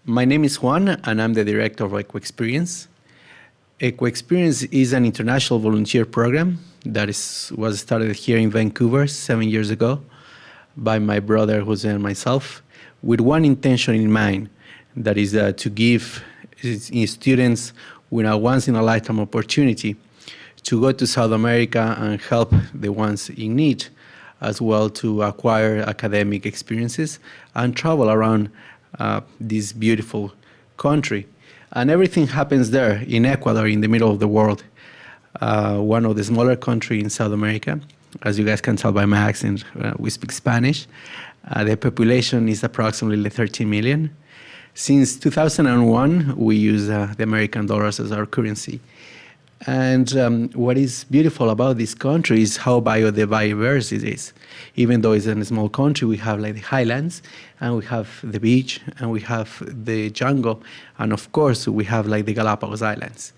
My name is Juan, and I'm the director of EcoExperience. EcoExperience is an international volunteer program that was started here in Vancouver 7 years ago by my brother Jose and myself, with one intention in mind, that is to give students with a once-in-a-lifetime opportunity to go to South America and help the ones in need, as well to acquire academic experiences and travel around this beautiful country. And everything happens there in Ecuador, in the middle of the world, one of the smaller countries in South America. As you guys can tell by my accent, we speak Spanish. The population is approximately 13 million. Since 2001, we use the American dollars as our currency. And what is beautiful about this country is how biodiverse it is. Even though it's a small country, we have like the highlands, and we have the beach, and we have the jungle, and of course we have like the Galapagos Islands.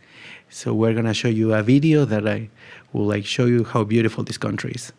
So we're gonna show you a video that I will like show you how beautiful this country is.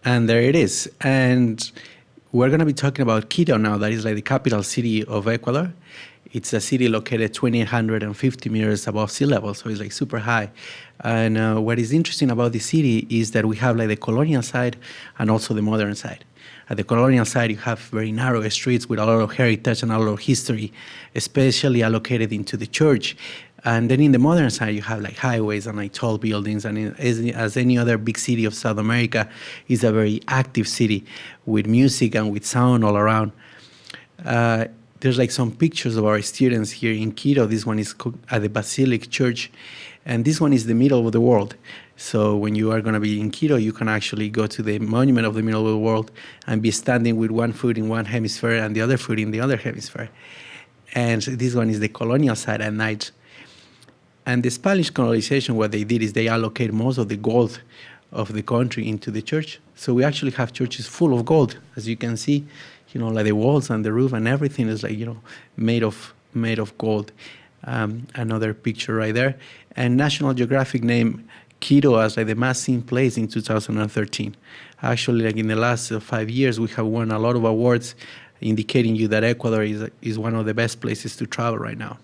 And there it is. And we're going to be talking about Quito now. That is like the capital city of Ecuador. It's a city located 2,850 meters above sea level, so it's like super high. And what is interesting about the city is that we have like the colonial side and also the modern side. At the colonial side, you have very narrow streets with a lot of heritage and a lot of history, especially allocated into the church. And then in the modern side, you have like highways and like tall buildings. And as any other big city of South America, is a very active city with music and with sound all around. There's like some pictures of our students here in Quito. This one is at the Basilic Church, and this one is the middle of the world. So when you are going to be in Quito, you can actually go to the monument of the middle of the world and be standing with one foot in one hemisphere and the other foot in the other hemisphere. And this one is the colonial side at night. And the Spanish colonization, what they did is they allocate most of the gold of the country into the church. So we actually have churches full of gold, as you can see, like the walls and the roof and everything is like, made of gold. Another picture right there. And National Geographic named Quito as like the most seen place in 2013. Actually, like in the last 5 years, we have won a lot of awards indicating you that Ecuador is one of the best places to travel right now.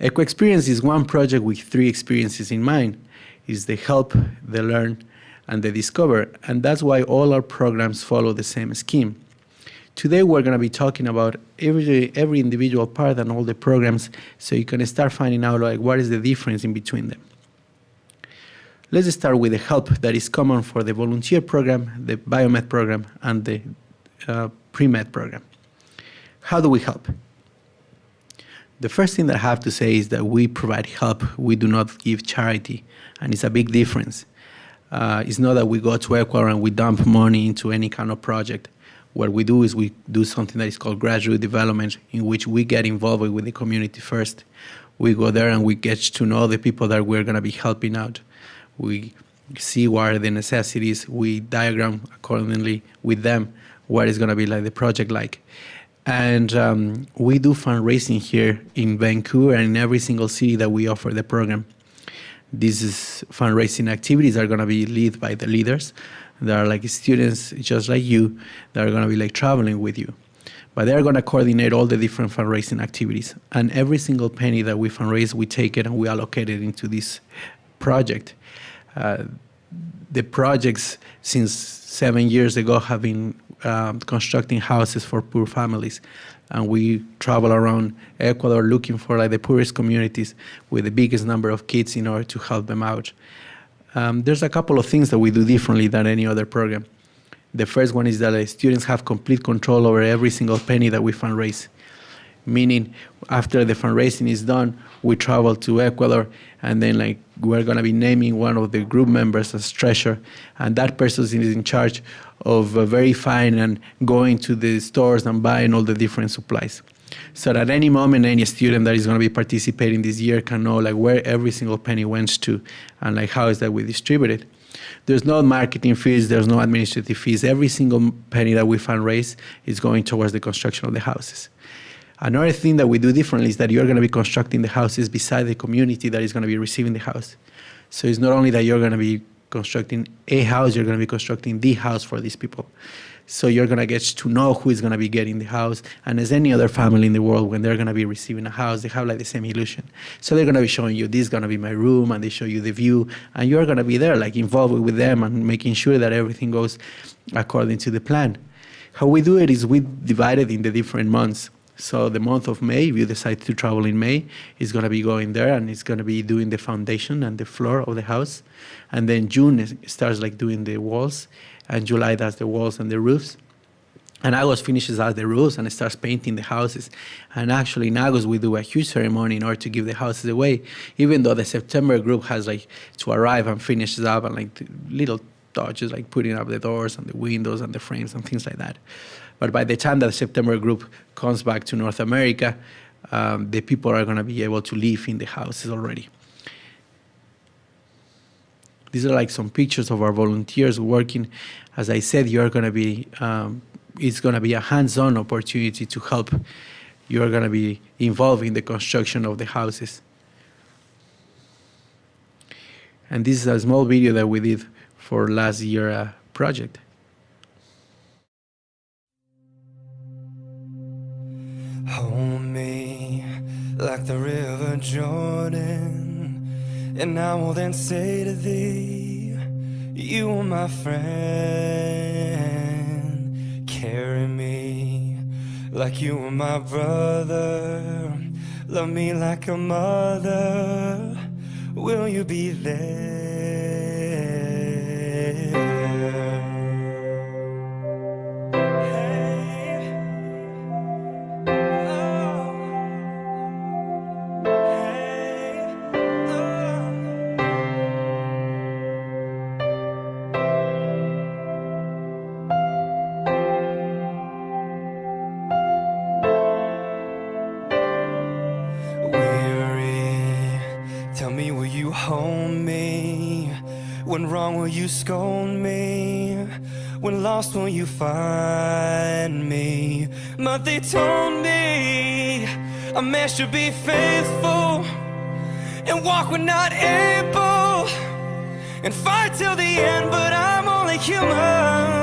EcoExperience is one project with 3 experiences in mind. It's the help, the learn, and the discover. And that's why all our programs follow the same scheme. Today, we're going to be talking about every individual part and all the programs, so you can start finding out like what is the difference in between them. Let's start with the help that is common for the volunteer program, the biomed program, and the pre-med program. How do we help? The first thing that I have to say is that we provide help. We do not give charity, and it's a big difference. It's not that we go to Ecuador and we dump money into any kind of project. What we do is we do something that is called graduate development, in which we get involved with the community first. We go there and we get to know the people that we're going to be helping out. We see what are the necessities. We diagram accordingly with them what is going to be like the project like. And we do fundraising here in Vancouver and in every single city that we offer the program. These fundraising activities are going to be led by the leaders. There are like students just like you that are going to be like traveling with you. But they're going to coordinate all the different fundraising activities. And every single penny that we fundraise, we take it and we allocate it into this project. The projects since 7 years ago have been constructing houses for poor families. And we travel around Ecuador looking for like the poorest communities with the biggest number of kids in order to help them out. There's a couple of things that we do differently than any other program. The first one is that students have complete control over every single penny that we fundraise. Meaning, after the fundraising is done, we travel to Ecuador, and then like we're gonna be naming one of the group members as treasurer, and that person is in charge of verifying and going to the stores and buying all the different supplies. So that at any moment, any student that is gonna be participating this year can know like where every single penny went to, and like how is that we distribute it. There's no marketing fees, there's no administrative fees. Every single penny that we fundraise is going towards the construction of the houses. Another thing that we do differently is that you're going to be constructing the houses beside the community that is going to be receiving the house. So it's not only that you're going to be constructing a house, you're going to be constructing the house for these people. So you're going to get to know who is going to be getting the house. And as any other family in the world, when they're going to be receiving a house, they have like the same illusion. So they're going to be showing you, this is going to be my room, and they show you the view. And you're going to be there, like involved with them and making sure that everything goes according to the plan. How we do it is we divide it in the different months. So the month of May, if you decide to travel in May, it's going to be going there and it's going to be doing the foundation and the floor of the house. And then June it starts like doing the walls, and July does the walls and the roofs. And August finishes out the roofs and starts painting the houses. And actually in August we do a huge ceremony in order to give the houses away, even though the September group has like to arrive and finish it up and like little touches like putting up the doors and the windows and the frames and things like that. But by the time that the September group comes back to North America, the people are going to be able to live in the houses already. These are like some pictures of our volunteers working. As I said, you're going to be, it's going to be a hands-on opportunity to help. You're going to be involved in the construction of the houses. And this is a small video that we did for last year project. Hold me like the river Jordan, and I will then say to thee, you are my friend. Carry me like you were my brother. Love me like a mother. Will you be there? Tell me, will you hold me? When wrong, will you scold me? When lost, will you find me? But they told me a man should be faithful and walk when not able and fight till the end, but I'm only human.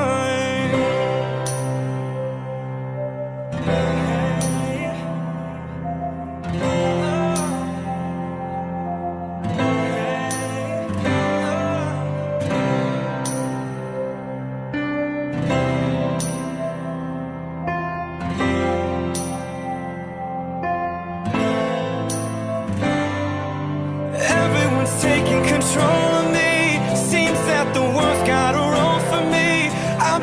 Taking control of me. Seems that the world's got a role for me. I'm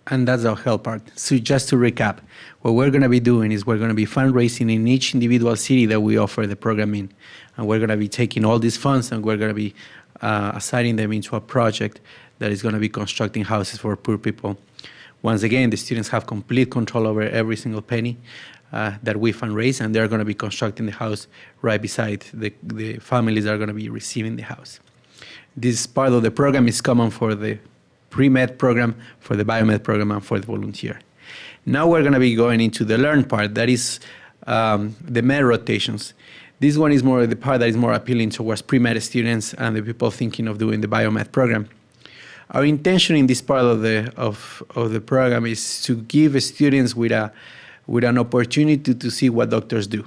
And that's our health part. So just to recap, what we're going to be doing is we're going to be fundraising in each individual city that we offer the program in. And we're going to be taking all these funds and we're going to be assigning them into a project that is going to be constructing houses for poor people. Once again, the students have complete control over every single penny that we fundraise, and they're going to be constructing the house right beside the families that are going to be receiving the house. This part of the program is common for the pre-med program, for the biomed program, and for the volunteer. Now we're going to be going into the learn part, that is the med rotations. This one is more the part that is more appealing towards pre-med students and the people thinking of doing the biomed program. Our intention in this part of the program is to give students with an opportunity to see what doctors do.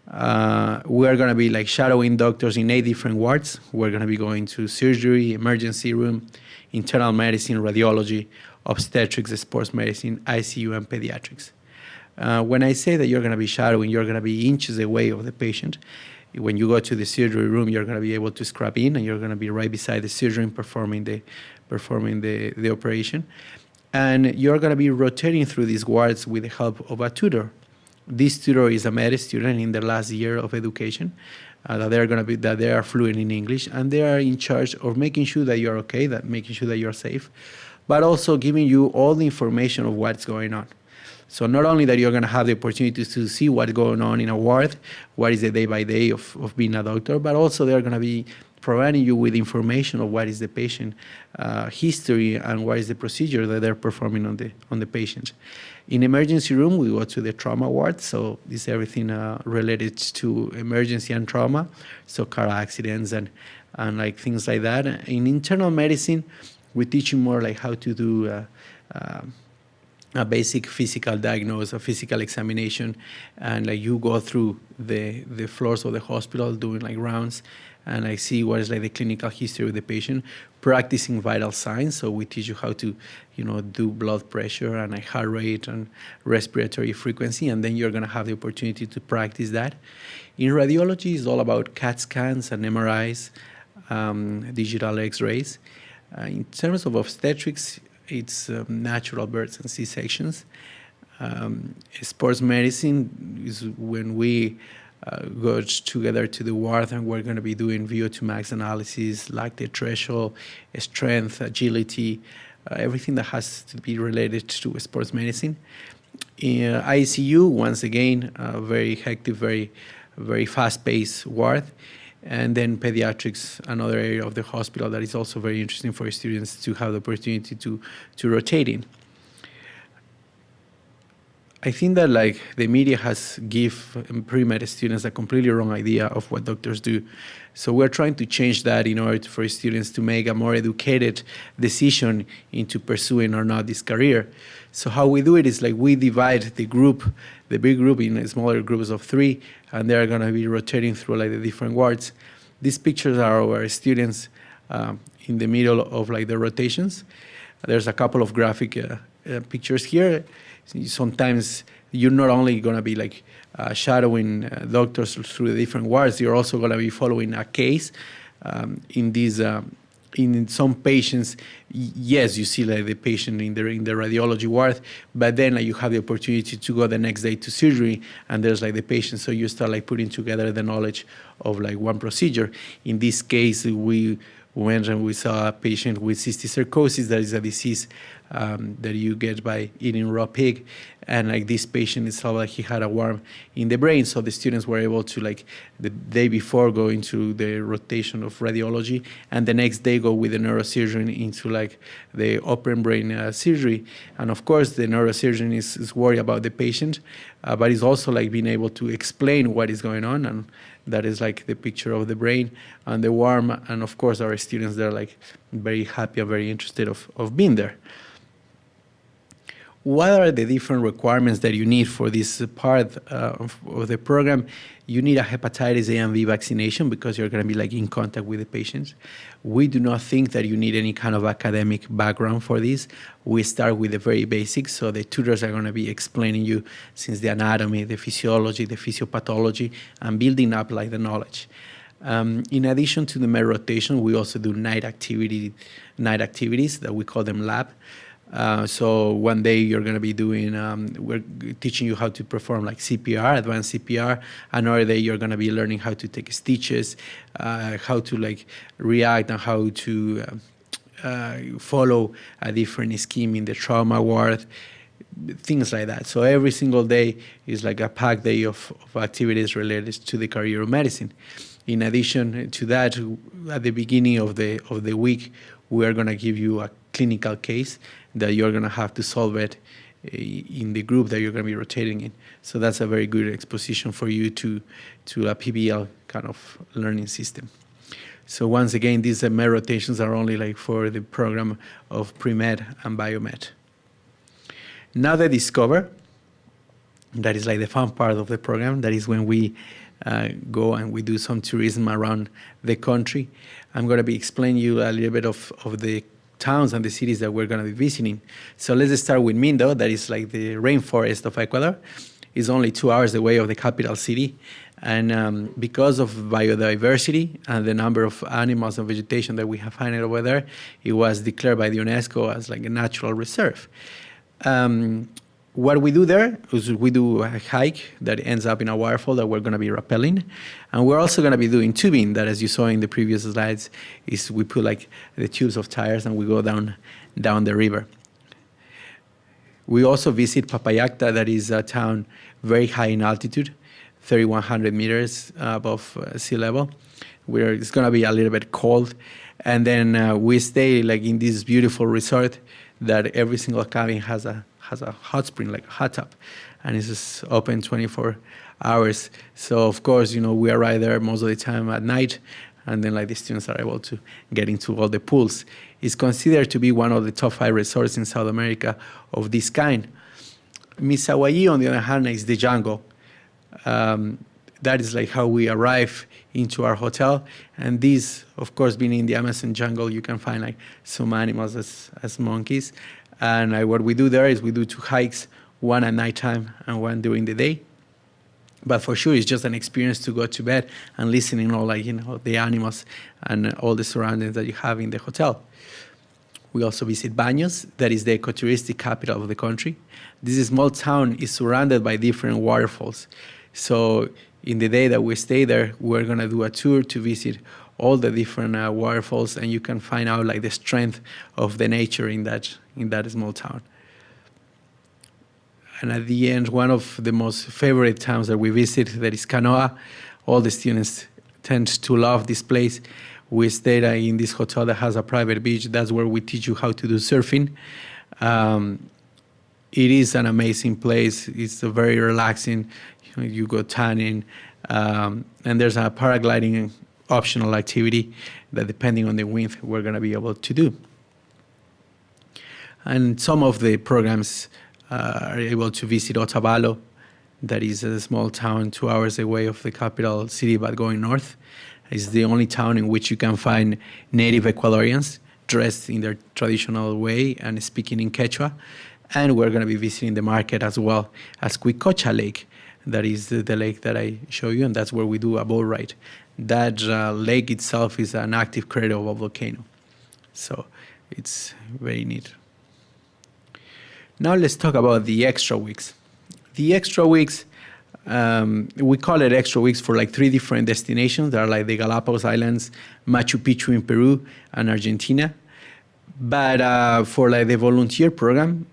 We are going to be like shadowing doctors in 8 different wards. We're going to be going to surgery, emergency room, internal medicine, radiology, obstetrics, sports medicine, ICU, and pediatrics. When I say that you're going to be shadowing, you're going to be inches away of the patient. When you go to the surgery room, you're going to be able to scrub in, and you're going to be right beside the surgeon performing the operation. And you're going to be rotating through these wards with the help of a tutor. This tutor is a med student in their last year of education, that they are fluent in English, and they are in charge of making sure that you're okay, making sure that you're safe, but also giving you all the information of what's going on. So not only that you're going to have the opportunity to see what's going on in a ward, what is the day-by-day of being a doctor, but also they're going to be providing you with information of what is the patient history and what is the procedure that they're performing on the patient. In emergency room, we go to the trauma ward, so it's everything related to emergency and trauma, so car accidents and like things like that. In internal medicine, we teach you more like how to do a basic physical diagnosis, a physical examination, and like you go through the floors of the hospital doing like rounds, and I see what is like the clinical history of the patient, practicing vital signs. So we teach you how to, do blood pressure and like heart rate and respiratory frequency, and then you're going to have the opportunity to practice that. In radiology, it's all about CAT scans and MRIs, digital X-rays. In terms of obstetrics, it's natural births and C-sections. Sports medicine is when we go together to the ward, and we're going to be doing VO2 max analysis, lactate threshold, strength, agility, everything that has to be related to sports medicine. In ICU, once again, very hectic, very, very fast-paced ward. And then pediatrics, another area of the hospital that is also very interesting for students to have the opportunity to rotate in. I think that like the media has give pre-med students a completely wrong idea of what doctors do. So we're trying to change that in order for students to make a more educated decision into pursuing or not this career. So how we do it is like we divide the big group in smaller groups of 3, and they're going to be rotating through like the different wards. These pictures are our students in the middle of like the rotations. There's a couple of graphic pictures here. Sometimes you're not only going to be like shadowing doctors through the different wards, you're also going to be following a case. In some patients, yes, you see like the patient in the radiology ward, but then like you have the opportunity to go the next day to surgery, and there's like the patient, so you start like putting together the knowledge of like one procedure. In this case, we went and we saw a patient with cysticercosis. That is a disease that you get by eating raw pig, and like this patient itself, like he had a worm in the brain. So the students were able to like the day before go into the rotation of radiology, and the next day go with the neurosurgeon into like the open brain surgery. And of course, the neurosurgeon is worried about the patient, but is also like being able to explain what is going on, and that is like the picture of the brain and the worm. And of course, our students, they're like very happy and very interested of being there. What are the different requirements that you need for this part of the program? You need a hepatitis A and B vaccination because you're going to be like in contact with the patients. We do not think that you need any kind of academic background for this. We start with the very basics, so the tutors are going to be explaining you since the anatomy, the physiology, the physiopathology, and building up like the knowledge. In addition to the med rotation, we also do night activities that we call them lab. So one day you're going to be doing, we're teaching you how to perform like CPR, advanced CPR. Another day you're going to be learning how to take stitches, how to like react and how to follow a different scheme in the trauma ward, things like that. So every single day is like a packed day of activities related to the career of medicine. In addition to that, at the beginning of the week, we are going to give you a clinical case that you're going to have to solve it in the group that you're going to be rotating in. So that's a very good exposition for you to a PBL kind of learning system. So once again, these med rotations are only like for the program of pre-med and biomed. Now the Discover, that is like the fun part of the program. That is when we go and we do some tourism around the country. I'm going to be explaining you a little bit of the towns and the cities that we're going to be visiting. So let's start with Mindo, that is like the rainforest of Ecuador. It's only 2 hours away of the capital city. And because of biodiversity and the number of animals and vegetation that we have found over there, it was declared by the UNESCO as like a natural reserve. What we do there is we do a hike that ends up in a waterfall that we're going to be rappelling. And we're also going to be doing tubing that, as you saw in the previous slides, is we put like the tubes of tires and we go down the river. We also visit Papayacta, that is a town very high in altitude, 3,100 meters above sea level, where it's going to be a little bit cold. And then we stay like in this beautiful resort that every single cabin has a hot spring, like a hot tub, and it's just open 24 hours. So of course, you know, we arrive there most of the time at night, and then like the students are able to get into all the pools. It's considered to be one of the top 5 resorts in South America of this kind. Misawayi, on the other hand, is the jungle. That is like how we arrive into our hotel. And these, of course, being in the Amazon jungle, you can find like some animals as monkeys. And what we do there is we do 2 hikes, one at nighttime and one during the day. But for sure, it's just an experience to go to bed and listening all like, you know, the animals and all the surroundings that you have in the hotel. We also visit Baños, that is the ecotouristic capital of the country. This small town is surrounded by different waterfalls. So in the day that we stay there, we're going to do a tour to visit all the different waterfalls, and you can find out like the strength of the nature in that small town. And at the end, one of the most favorite towns that we visit, that is Canoa. All the students tend to love this place. We stayed in this hotel that has a private beach. That's where we teach you how to do surfing. It is an amazing place. It's a very relaxing. You go tanning, and there's a paragliding optional activity that, depending on the wind, we're going to be able to do. And some of the programs are able to visit Otavalo, that is a small town 2 hours away of the capital city, but going north. It's the only town in which you can find native Ecuadorians dressed in their traditional way and speaking in Quechua. And we're going to be visiting the market as well as Cuicocha Lake. That is the lake that I show you, and that's where we do a boat ride. That lake itself is an active crater of a volcano. So it's very neat. Now let's talk about the extra weeks. The extra weeks, we call it extra weeks for like 3 different destinations. There are like the Galapagos Islands, Machu Picchu in Peru, and Argentina. But for like the volunteer program,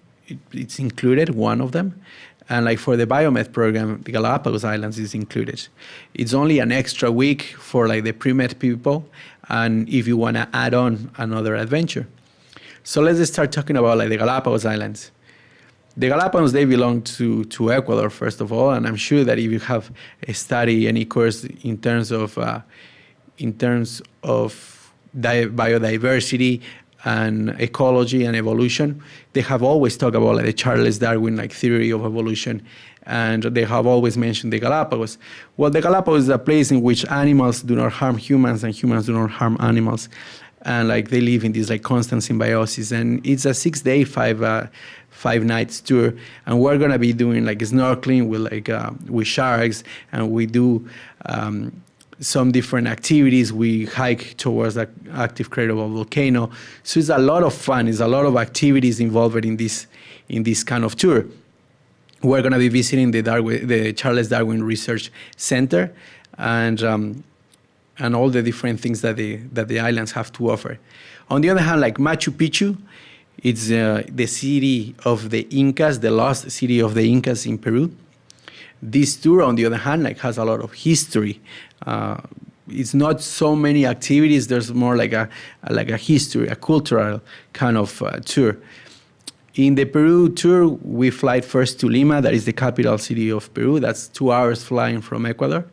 it's included, one of them. And like for the biomed program, the Galapagos Islands is included. It's only an extra week for like the pre-med people, and if you want to add on another adventure. So let's just start talking about like the Galapagos Islands. The Galapagos, they belong to Ecuador, first of all, and I'm sure that if you have studied any course in terms of biodiversity and ecology and evolution, they have always talked about like the Charles Darwin like theory of evolution, and they have always mentioned the Galapagos. Well, the Galapagos is a place in which animals do not harm humans and humans do not harm animals, and like they live in this like constant symbiosis. And it's a 6-day, 5 nights tour, and we're gonna be doing like snorkeling with like with sharks, and we do some different activities. We hike towards the active crater of a volcano. So it's a lot of fun. It's a lot of activities involved in this kind of tour. We're going to be visiting the Charles Darwin Research Center, and all the different things that the islands have to offer. On the other hand, like Machu Picchu, it's the city of the Incas, the lost city of the Incas in Peru. This tour, on the other hand, like has a lot of history. It's not so many activities. There's more like a history, a cultural kind of tour. In the Peru tour, we fly first to Lima, that is the capital city of Peru. That's 2 hours flying from Ecuador.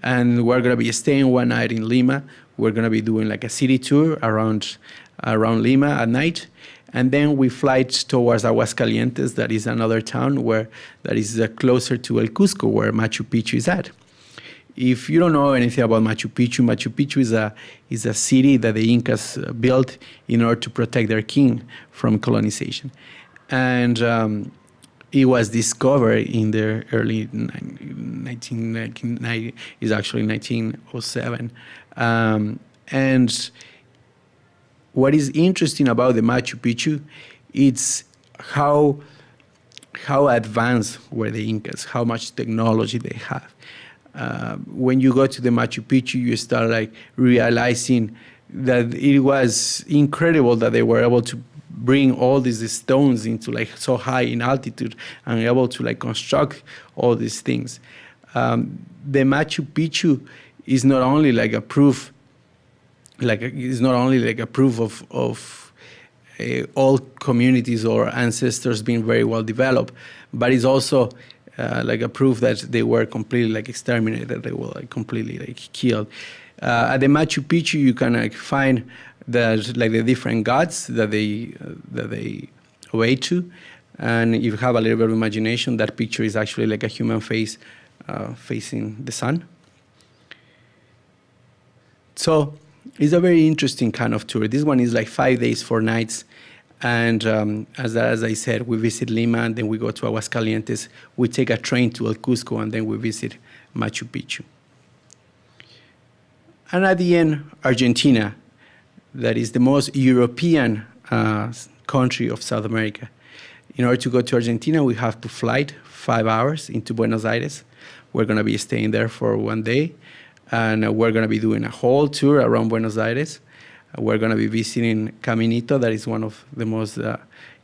And we're going to be staying one night in Lima. We're going to be doing like a city tour around Lima at night. And then we fly towards Aguascalientes, that is another town that is closer to El Cusco, where Machu Picchu is at. If you don't know anything about Machu Picchu is a city that the Incas built in order to protect their king from colonization. And it was discovered in the early 1990, is actually 1907. And what is interesting about the Machu Picchu, it's how advanced were the Incas, how much technology they have. When you go to the Machu Picchu, you start like realizing that it was incredible that they were able to bring all these stones into like so high in altitude and able to like construct all these things. The Machu Picchu is not only like a proof, of all communities or ancestors being very well developed, but it's also like a proof that they were completely like exterminated, they were like completely like killed. At the Machu Picchu, you can like find that like the different gods that they obey to, and if you have a little bit of imagination, that picture is actually like a human face facing the sun. So it's a very interesting kind of tour. This one is like 5 days, 4 nights. And as I said, we visit Lima, and then we go to Aguascalientes. We take a train to El Cusco, and then we visit Machu Picchu. And at the end, Argentina, that is the most European country of South America. In order to go to Argentina, we have to fly 5 hours into Buenos Aires. We're going to be staying there for 1 day, and we're going to be doing a whole tour around Buenos Aires. We're going to be visiting Caminito, that is one of the most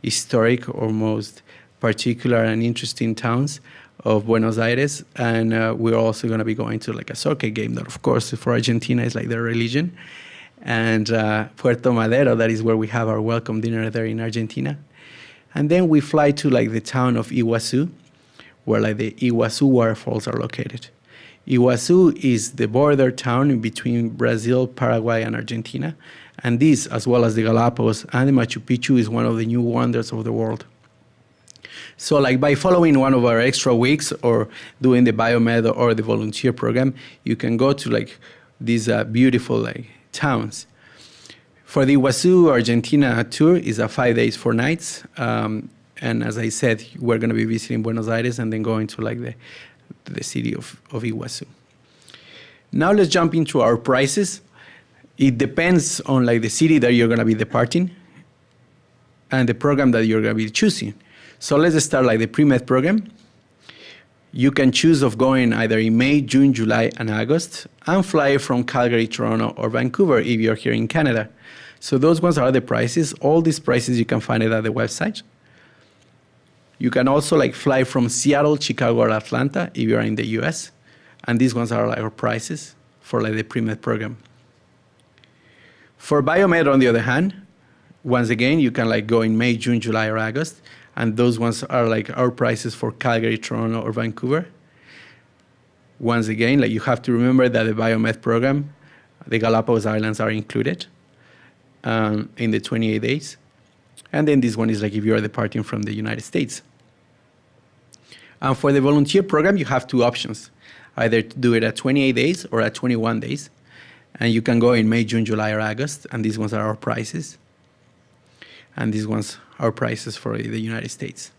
historic or most particular and interesting towns of Buenos Aires. And we're also going to be going to like a soccer game that, of course, for Argentina is like their religion. And Puerto Madero, that is where we have our welcome dinner there in Argentina. And then we fly to like the town of Iguazu, where like the Iguazu waterfalls are located. Iguazu is the border town in between Brazil, Paraguay, and Argentina. And this, as well as the Galapagos and the Machu Picchu, is one of the new wonders of the world. So like by following one of our extra weeks or doing the biomed or the volunteer program, you can go to like these beautiful like towns. For the Iguazu Argentina tour is a 5 days, 4 nights. And as I said, we're going to be visiting Buenos Aires and then going to like the city of Iguazu. Now let's jump into our prices. It depends on like the city that you're going to be departing and the program that you're going to be choosing. So let's start like the pre-med program. You can choose of going either in May, June, July, and August, and fly from Calgary, Toronto, or Vancouver if you're here in Canada. So those ones are the prices. All these prices you can find it at the website. You can also like fly from Seattle, Chicago, or Atlanta if you're in the US. And these ones are like our prices for like the pre-med program. For biomed, on the other hand, once again, you can like go in May, June, July, or August. And those ones are like our prices for Calgary, Toronto, or Vancouver. Once again, like you have to remember that the biomed program, the Galapagos Islands are included in the 28 days. And then this one is like if you're departing from the United States. And for the volunteer program, you have 2 options. Either to do it at 28 days or at 21 days. And you can go in May, June, July, or August. And these ones are our prices. And these ones are prices for the United States.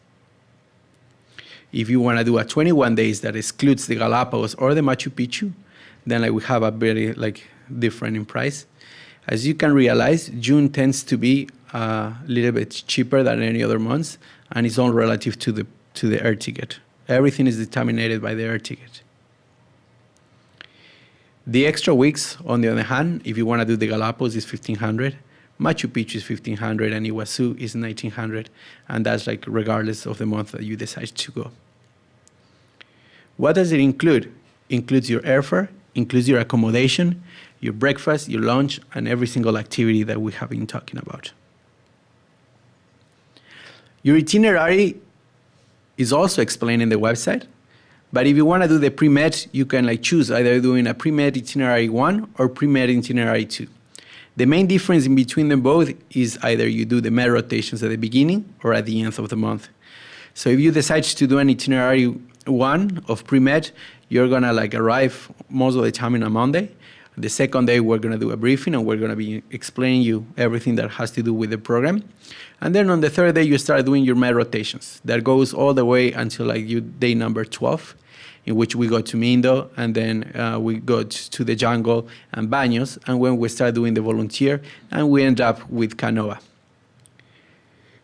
If you want to do a 21 days that excludes the Galapagos or the Machu Picchu, then like we have a very like different in price. As you can realize, June tends to be a little bit cheaper than any other months, and it's all relative to the air ticket. Everything is determined by the air ticket. The extra weeks, on the other hand, if you want to do the Galapagos, is 1,500. Machu Picchu is 1,500, and Iguazu is 1,900, and that's like regardless of the month that you decide to go. What does it include? Includes your airfare, includes your accommodation, your breakfast, your lunch, and every single activity that we have been talking about. Your itinerary is also explained in the website, but if you want to do the pre-med, you can like choose either doing a pre-med itinerary 1 or pre-med itinerary 2. The main difference in between them both is either you do the med rotations at the beginning or at the end of the month. So if you decide to do an itinerary 1 of pre-med, you're gonna like arrive most of the time on a Monday. The second day we're gonna do a briefing and we're gonna be explaining you everything that has to do with the program. And then on the third day you start doing your med rotations. That goes all the way until like day number 12, in which we go to Mindo, and then we go to the jungle and Baños, and when we start doing the volunteer, and we end up with Canoa.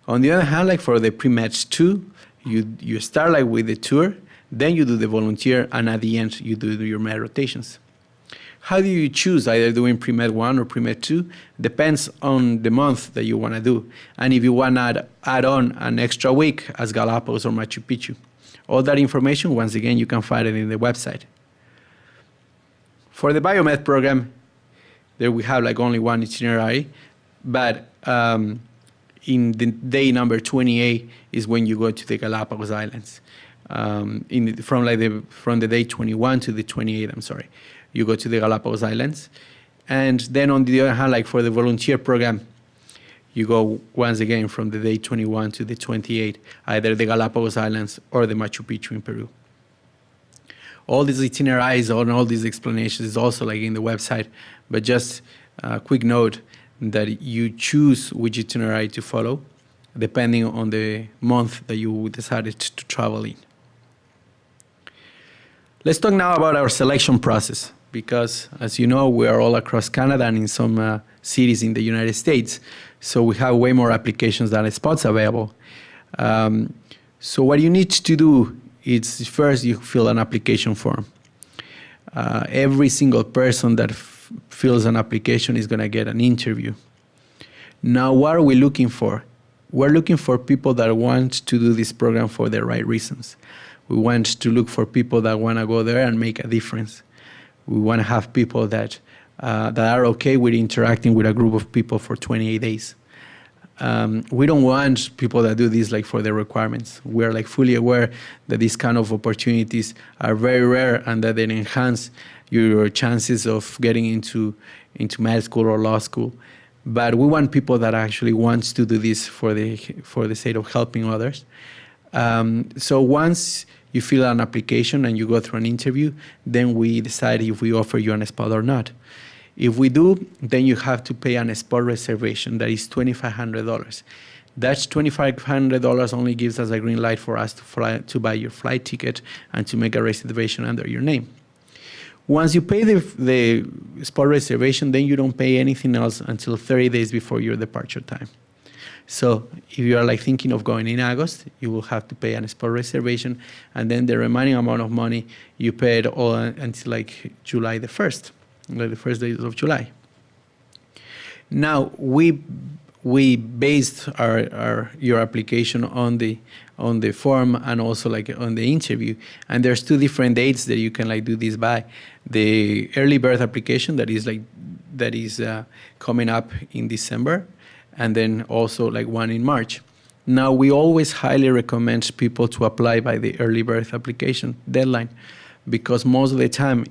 On the other hand, like for the pre-med 2, you start like with the tour, then you do the volunteer, and at the end you do your med rotations. How do you choose either doing pre-med 1 or pre-med 2? Depends on the month that you want to do, and if you want to add on an extra week as Galapagos or Machu Picchu. All that information, once again, you can find it in the website. For the biomed program, there we have like only one itinerary, but in the day number 28 is when you go to the Galapagos Islands. From the day 21 to the 28, you go to the Galapagos Islands. And then on the other hand, like for the volunteer program, you go once again from the day 21 to the 28, either the Galapagos Islands or the Machu Picchu in Peru. All these itineraries and all these explanations is also like in the website, but just a quick note that you choose which itinerary to follow depending on the month that you decided to travel in. Let's talk now about our selection process, because as you know, we are all across Canada and in some cities in the United States. So we have way more applications than spots available. So what you need to do is first you fill an application form. Every single person that fills an application is going to get an interview. Now, what are we looking for? We're looking for people that want to do this program for the right reasons. We want to look for people that want to go there and make a difference. We want to have people that are okay with interacting with a group of people for 28 days. We don't want people that do this like for the requirements. We are like fully aware that these kind of opportunities are very rare and that they enhance your chances of getting into med school or law school. But we want people that actually wants to do this for the sake of helping others. So once you fill an application and you go through an interview, then we decide if we offer you a spot or not. If we do, then you have to pay a spot reservation that is $2,500. That $2,500 only gives us a green light for us to buy your flight ticket and to make a reservation under your name. Once you pay the spot reservation, then you don't pay anything else until 30 days before your departure time. So if you are like thinking of going in August, you will have to pay a spot reservation, and then the remaining amount of money you pay it all until like July the 1st, like the first days of July. Now we based your application on the form and also like on the interview, and there's two different dates that you can like do this by. The early birth application that is coming up in December, and then also like one in March. Now we always highly recommend people to apply by the early birth application deadline, because most of the time,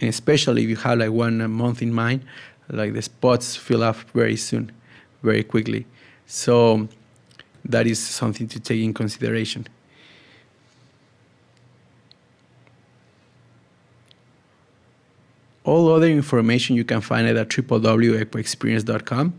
especially if you have like 1 month in mind, like the spots fill up very soon, very quickly. So that is something to take in consideration. All other information you can find it at www.equoexperience.com.